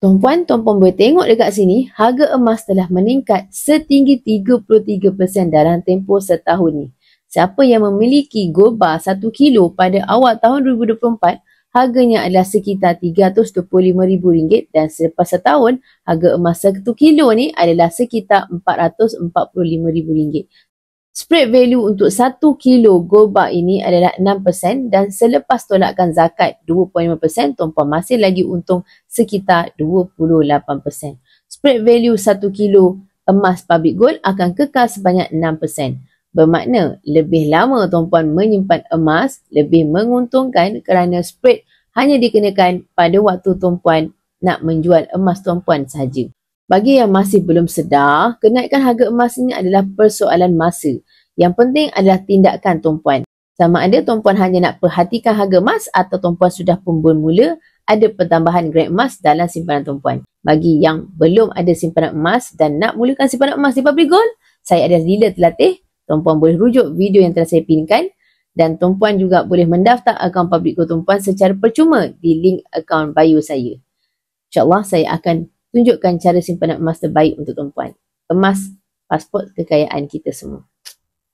Tuan-puan boleh tengok dekat sini, harga emas telah meningkat setinggi 33% dalam tempoh setahun ni. Siapa yang memiliki gold bar 1 kilo pada awal tahun 2024, harganya adalah sekitar RM325,000 dan selepas setahun, harga emas 1 kilo ni adalah sekitar RM445,000. Spread value untuk 1 kilo gold bar ini adalah 6% dan selepas tolakkan zakat 2.5%, tuan-puan masih lagi untung sekitar 28%. Spread value 1 kilo emas public gold akan kekal sebanyak 6%. Bermakna lebih lama tuan-puan menyimpan emas lebih menguntungkan kerana spread hanya dikenakan pada waktu tuan-puan nak menjual emas tuan-puan sahaja. Bagi yang masih belum sedar, kenaikan harga emas ini adalah persoalan masa. Yang penting adalah tindakan tuan-puan. Sama ada tuan-puan hanya nak perhatikan harga emas atau tuan-puan sudah pun bermula ada pertambahan grade emas dalam simpanan tuan-puan. Bagi yang belum ada simpanan emas dan nak mulakan simpanan emas di Public Gold, saya ada dealer terlatih. Tuan-puan boleh rujuk video yang telah saya pinkan dan tuan-puan juga boleh mendaftar akaun Public Gold tuan-puan secara percuma di link akaun bio saya. InsyaAllah saya akan tunjukkan cara simpanan emas terbaik untuk tuan-puan. Emas, pasport kekayaan kita semua.